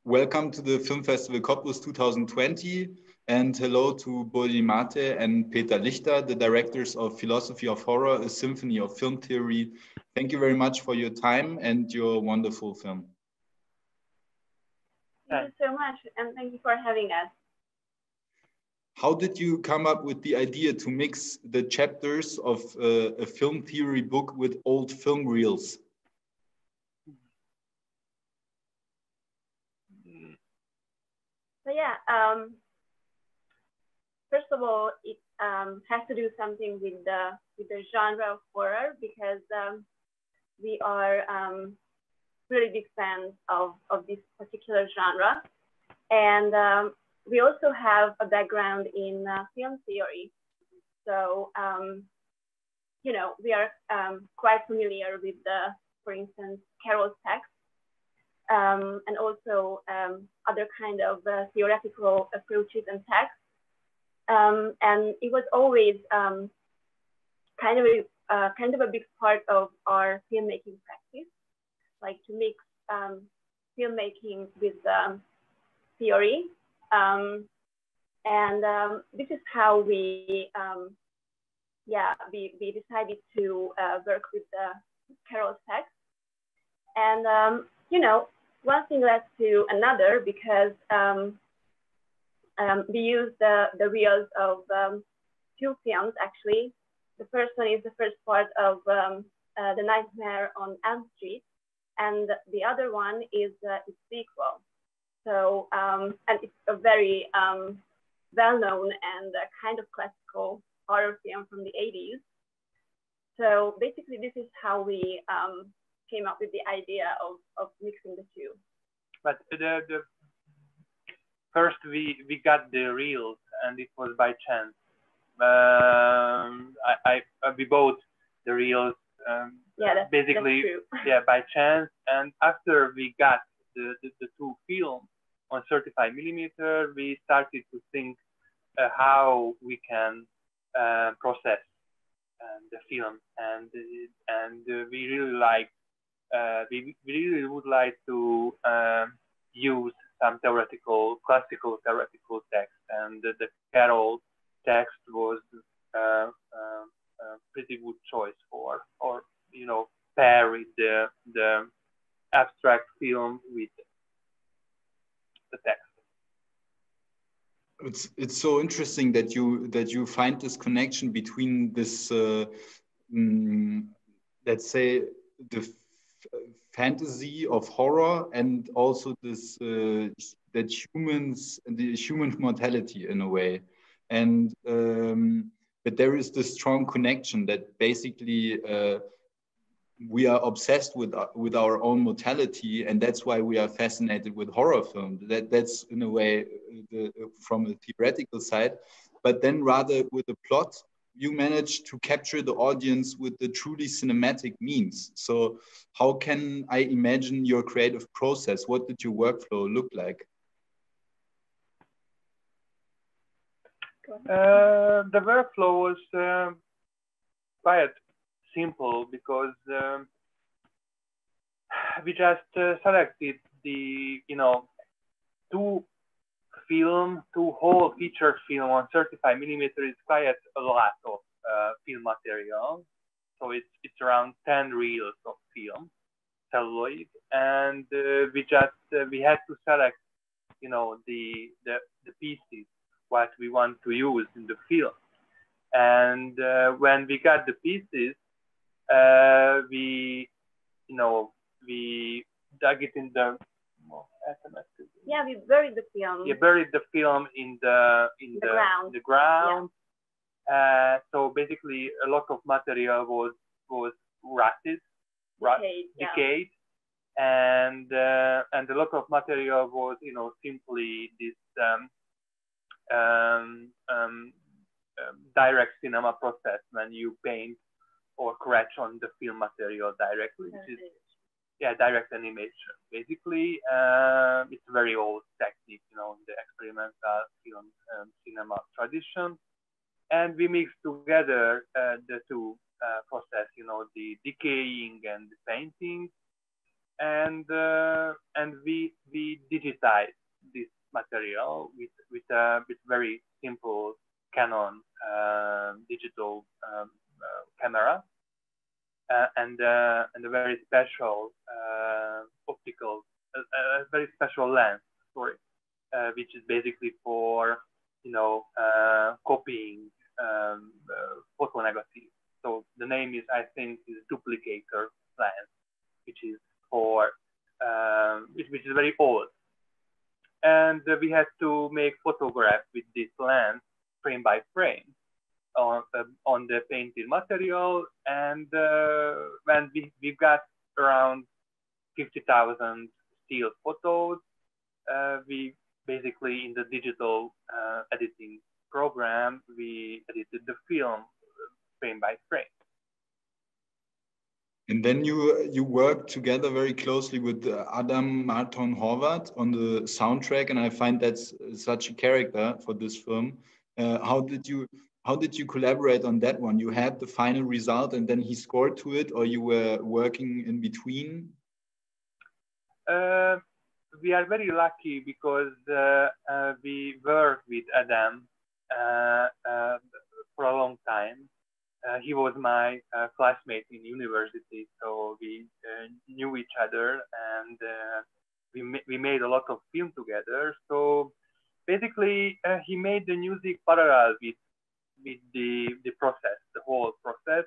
Welcome to the Film Festival Cottbus 2020, and hello to Bori, Máté and Péter Lichter, the directors of Philosophy of Horror, a symphony of film theory. Thank you very much for your time and your wonderful film. Thank you so much, and thank you for having us. How did you come up with the idea to mix the chapters of a film theory book with old film reels? So yeah, first of all, it has to do something with the genre of horror, because we are really big fans of this particular genre, and we also have a background in film theory. So you know, we are quite familiar with for instance, Carroll's text. And also other kind of theoretical approaches and texts. And it was always kind of a big part of our filmmaking practice, like to mix filmmaking with theory. And this is how we decided to work with Carroll's text. And you know, one thing led to another, because we used the reels of two films, actually. The first one is the first part of The Nightmare on Elm Street, and the other one is its sequel. So, and it's a very well-known and kind of classical horror film from the 80s. So basically, this is how we came up with the idea of mixing the two. But the first we got the reels, and it was by chance. We bought the reels basically by chance, and after we got the two films on 35mm, we started to think how we can process the film, and we really like. We really would like to use some classical theoretical text, and the Carroll text was a pretty good choice for, or you know, pair with the abstract film with the text. It's so interesting that you find this connection between this, let's say, the fantasy of horror and also this that the human mortality in a way, and but there is this strong connection that basically we are obsessed with our own mortality, and that's why we are fascinated with horror films. That's in a way from a theoretical side, but then rather with the plot, you manage to capture the audience with the truly cinematic means. So how can I imagine your creative process? What did your workflow look like? The workflow was quite simple, because we just selected the, you know, two whole feature film on 35mm is quite a lot of film material. So it's around 10 reels of film, celluloid, and we had to select, you know, the pieces what we want to use in the film. And when we got the pieces, we dug it in the we buried the film. You buried the film in the ground. Yeah. So basically, a lot of material was rusted, decayed, and a lot of material was, you know, simply this direct cinema process when you paint or scratch on the film material directly, which is direct animation. Basically, it's a very old technique, you know, in the experimental film cinema tradition. And we mix together the two process, you know, the decaying and the painting. and we digitize this material with very simple Canon digital camera and a very special optical, a very special lens, sorry, which is basically for copying photo negatives. So the name is, I think, is duplicator lens, which is for which is very old. And we had to make photographs with this lens frame by frame on the painted material. And when we got around 50,000 still photos, we basically, in the digital editing program, we edited the film frame by frame. And then you worked together very closely with Adam Marton Horvath on the soundtrack, and I find that's such a character for this film. How did you collaborate on that one? You had the final result, and then he scored to it, or you were working in between? We are very lucky because we worked with Adam for a long time. He was my classmate in university, so we knew each other, and we made a lot of film together. So basically, he made the music parallel with the process, the whole process,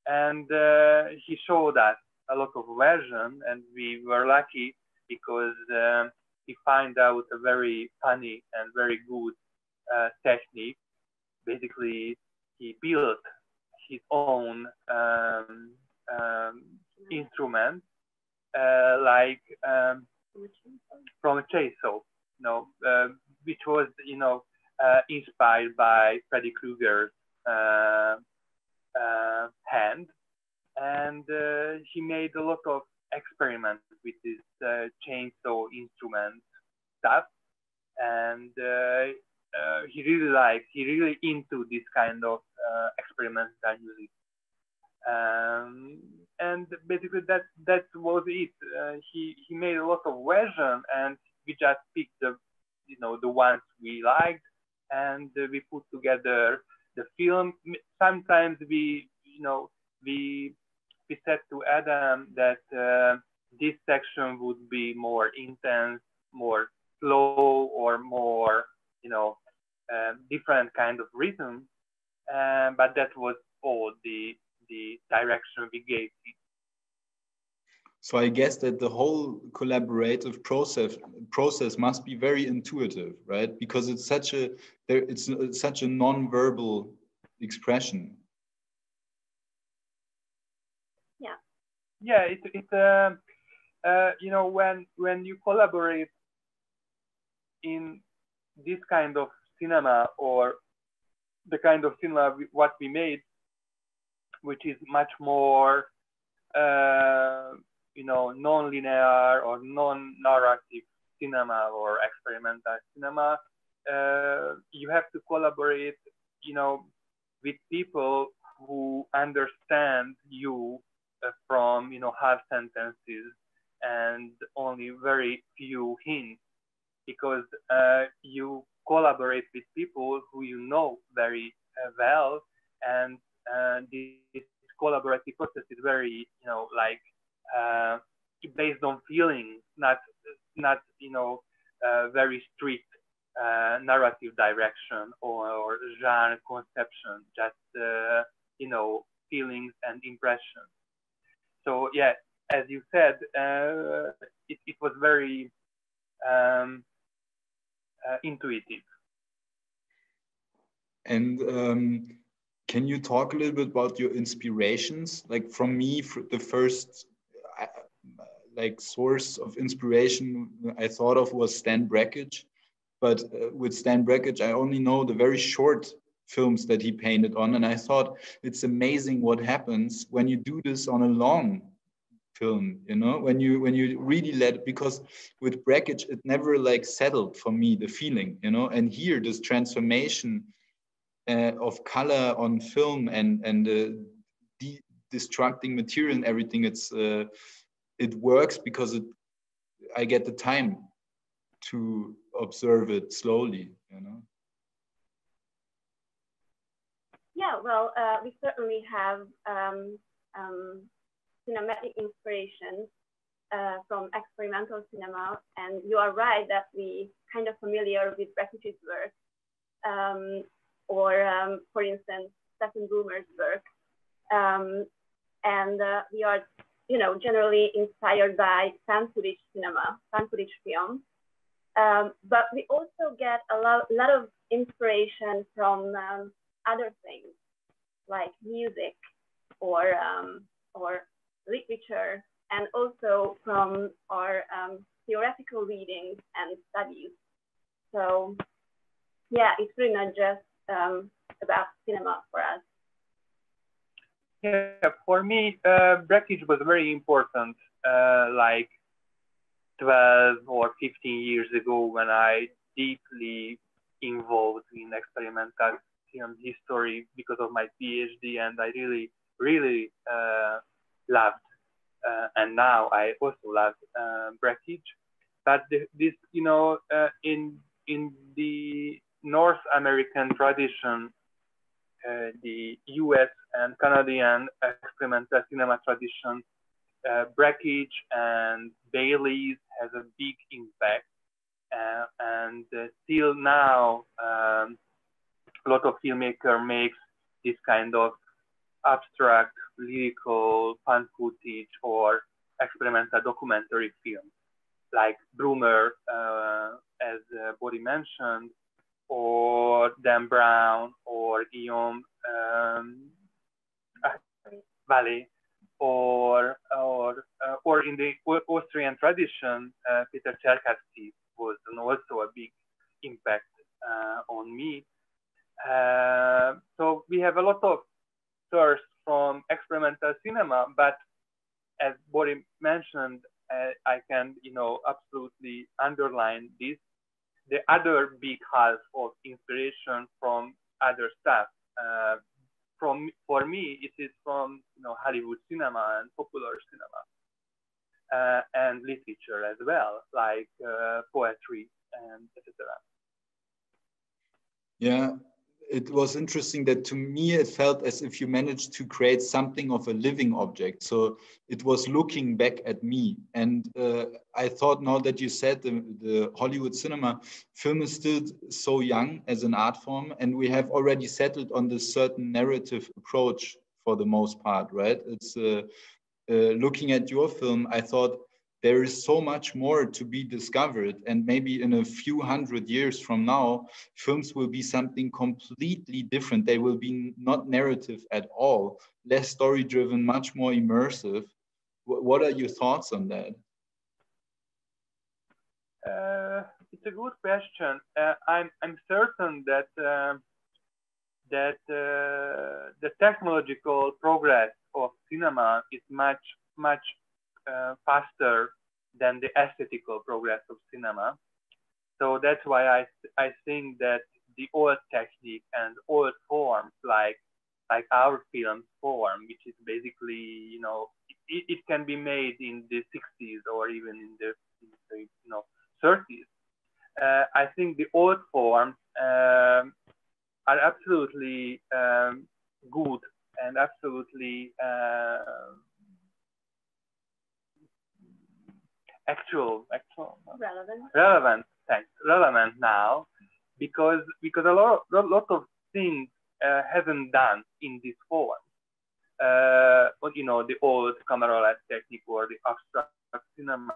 and he showed us a lot of version, and we were lucky because he found out a very funny and very good technique. Basically, he built his own instrument, like from a chainsaw, which was, inspired by Freddy Krueger's hand, and he made a lot of experiments with this chainsaw instrument stuff, and he really into this kind of experimental music, and basically that was it. He made a lot of versions, and we just picked the ones we liked, and we put together the film. Sometimes we said to Adam that this section would be more intense, more slow, or more different kind of rhythm, but that was all the direction we gave it. So I guess that the whole collaborative process must be very intuitive, right? Because it's such a non-verbal expression. Yeah, when you collaborate in this kind of cinema, or the kind of cinema what we made, which is much more non-linear or non-narrative cinema or experimental cinema, you have to collaborate with people who understand you from half sentences and only very few hints, because you collaborate with people who you know very well, and this collaborative process is very based on feelings, not very strict narrative direction or genre conception, just feelings and impressions. So yeah, as you said, it was very intuitive. And can you talk a little bit about your inspirations? Like, from me, the first source of inspiration I thought of was Stan Brakhage, but with Stan Brakhage I only know the very short films that he painted on, and I thought it's amazing what happens when you do this on a long film, when you really because with Brakhage it never settled for me, the feeling, and here this transformation of color on film and destructing material and everything, it's it works because I get the time to observe it slowly, you know. Yeah, well, we certainly have cinematic inspirations from experimental cinema, and you are right that we kind of familiar with Breckich's work, or for instance, Stephen Boomer's work, and we are, you know, generally inspired by fan footage cinema, fan footage film, but we also get a lot of inspiration from other things like music or literature, and also from our theoretical readings and studies. So yeah, it's really not just about cinema for us. Yeah, for me, Breckich was very important, like 12 or 15 years ago, when I deeply involved in experimental film history because of my PhD, and I really loved, and now I also love Breckich. But this, you know, in the North American tradition, the US and Canadian experimental cinema tradition, Breckich and Bailey's has a big impact, and till now, a lot of filmmakers makes this kind of abstract, lyrical, fan footage or experimental documentary films, like Brummer, as Bori mentioned, or Dan Brown, or Guillaume Valley, or in the Austrian tradition, Peter Lichter was also a big impact on me. So we have a lot of source from experimental cinema, but as Bori mentioned, I can, you know, absolutely underline this. The other big half of inspiration from other stuff, for me, it is from, you know, Hollywood cinema and popular cinema, and literature as well, like poetry and etc. Yeah, it was interesting that to me it felt as if you managed to create something of a living object. So it was looking back at me. And I thought, now that you said the Hollywood cinema, film is still so young as an art form, and we have already settled on this certain narrative approach for the most part, right? It's looking at your film, I thought there is so much more to be discovered, and maybe in a few hundred years from now, films will be something completely different. They will be not narrative at all, less story-driven, much more immersive. What are your thoughts on that? It's a good question. I'm certain that the technological progress of cinema is much faster than the aesthetical progress of cinema. So that's why I think that the old technique and old forms, like our film form, which is basically, you know, it can be made in the 60s or even in the you know, 30s. I think the old forms are absolutely good and absolutely relevant now, because a lot of things haven't done in this form. You know, the old camera lens technique or the abstract cinema,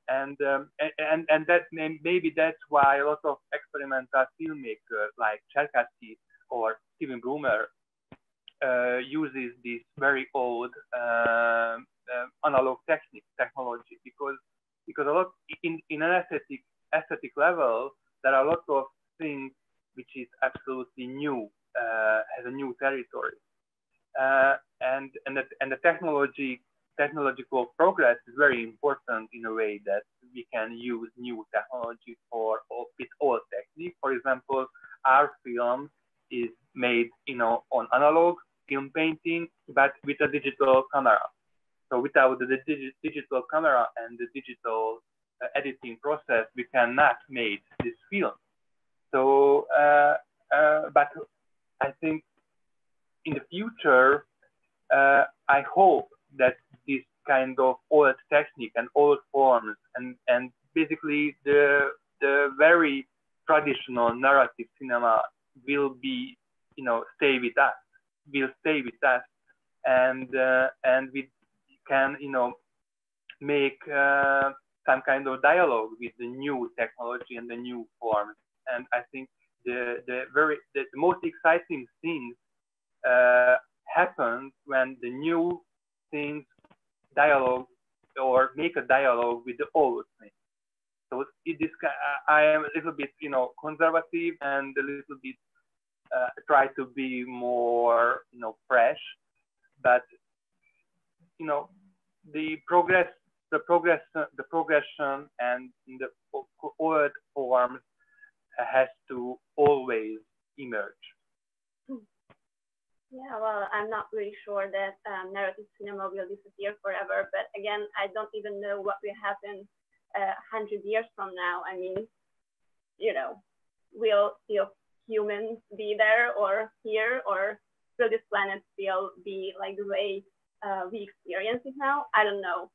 and that maybe that's why a lot of experimental filmmakers like Cherkassy or Steven Brummer uses this very old analog technology, because a lot in an aesthetic level, there are a lot of things which is absolutely new, has a new territory, and the technological progress is very important in a way that we can use new technology with old technique. For example, our film is made, you know, on analog film painting, but with a digital camera. So without the digital camera and the digital editing process, we cannot make this film. So, but I think in the future, I hope that this kind of old technique and old forms and basically the very traditional narrative cinema will be, stay with us, and we can, make some kind of dialogue with the new technology and the new forms. And I think the most exciting things happen when the new things dialogue or make a dialogue with the old thing. So I am a little bit, conservative and a little bit try to be more, fresh. But the progression and the old forms has to always emerge. Yeah, well, I'm not really sure that narrative cinema will disappear forever, but again, I don't even know what will happen 100 years from now. I mean, will still humans be there or here, or will this planet still be like the way we experience it now? I don't know,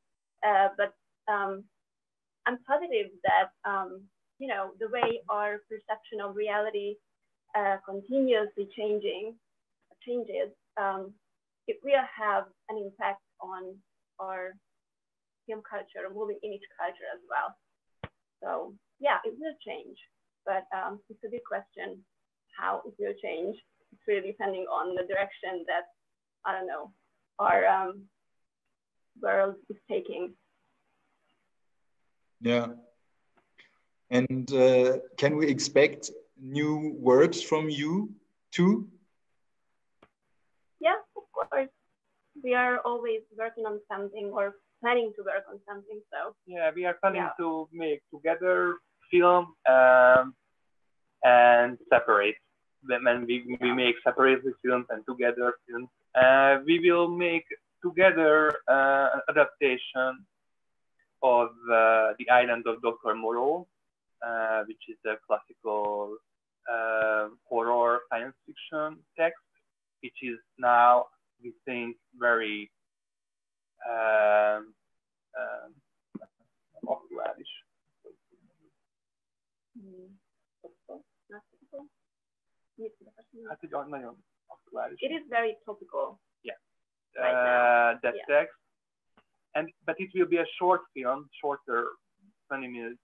but I'm positive that the way our perception of reality continuously changes, it will have an impact on our film culture, moving image culture as well. So yeah, it will change, but it's a big question how it will change. It's really depending on the direction that, I don't know, our world is taking. Yeah. And can we expect new works from you too? Yeah, of course. We are always working on something or planning to work on something. So yeah, we are planning to make together film and separate. When we make separately films and together films, we will make together an adaptation of The Island of Dr. Moreau, which is a classical horror science fiction text, which is now, we think, very aktuális. Nagyon aktuális. It is very topical. Yeah. Right that text. But it will be a short film, shorter 20-minute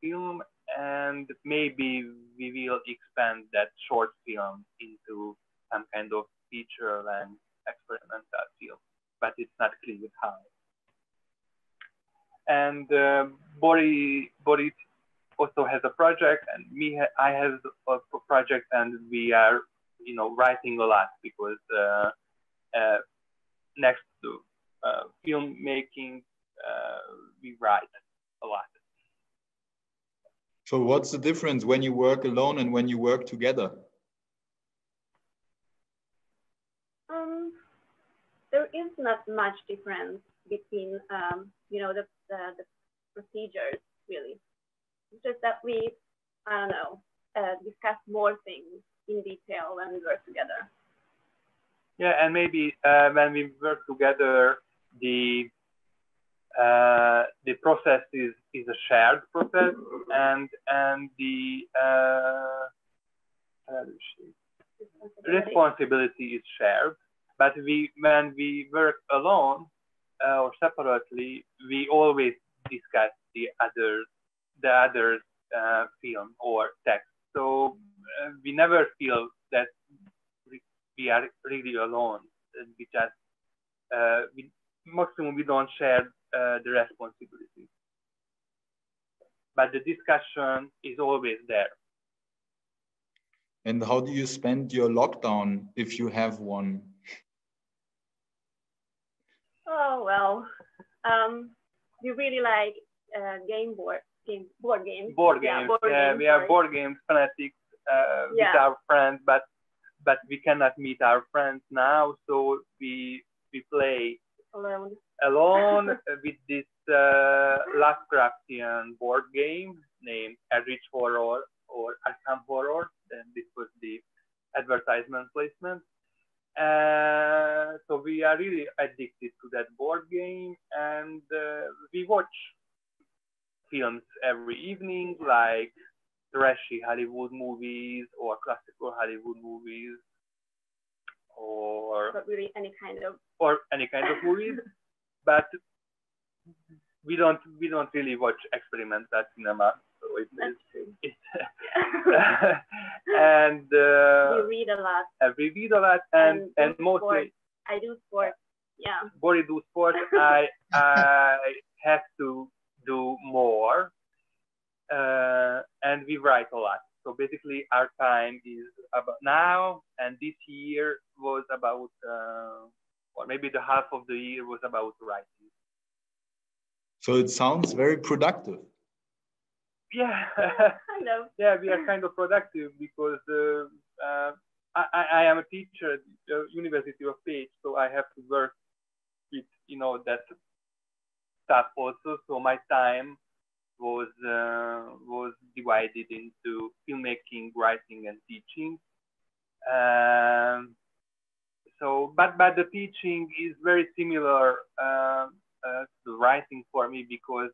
film, and maybe we will expand that short film into some kind of feature and experimental film, but it's not clear how. And Bori also has a project, and I have a project, and we are, writing a lot because next to filmmaking, we write a lot. So what's the difference when you work alone and when you work together? There is not much difference between, the procedures, really. It's just that we, I don't know, discuss more things in detail when we work together. Yeah, and maybe when we work together, the process is a shared process, and the responsibility is shared. But when we work alone or separately, we always discuss the other film or text. So we never feel that we are really alone. We just maximum we don't share the responsibility, but the discussion is always there. And how do you spend your lockdown, if you have one? Oh well, we really like board games. Board games. We are board games fanatics with our friends, but we cannot meet our friends now, so we play alone. alone with this Lovecraftian board game named Eldritch Horror or Arkham Horror. And this was the advertisement placement. So we are really addicted to that board game, and we watch films every evening, like trashy Hollywood movies or classical Hollywood movies, or really any kind of movies. But we don't really watch experimental cinema. So that's true. And we read a lot. We read a lot, and mostly sports. I do sports. Yeah. Bori do sports. I have to do more, and we write a lot. So basically, our time is about now, and this year was about, or maybe the half of the year was about writing. So it sounds very productive. Yeah, kind of. Yeah, we are kind of productive because I am a teacher at the University of Pécs, so I have to work with that stuff also. So my time was divided into filmmaking, writing, and teaching. But the teaching is very similar to writing for me, because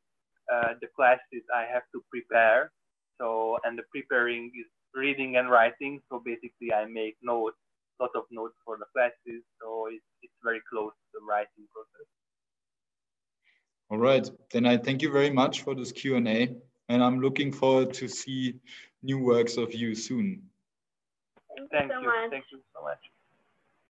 the classes I have to prepare. So, and the preparing is reading and writing. So basically I make notes, lot of notes for the classes. So it's very close to the writing process. All right, then I thank you very much for this Q&A, and I'm looking forward to see new works of you soon. Thank you so much. Thank you so much.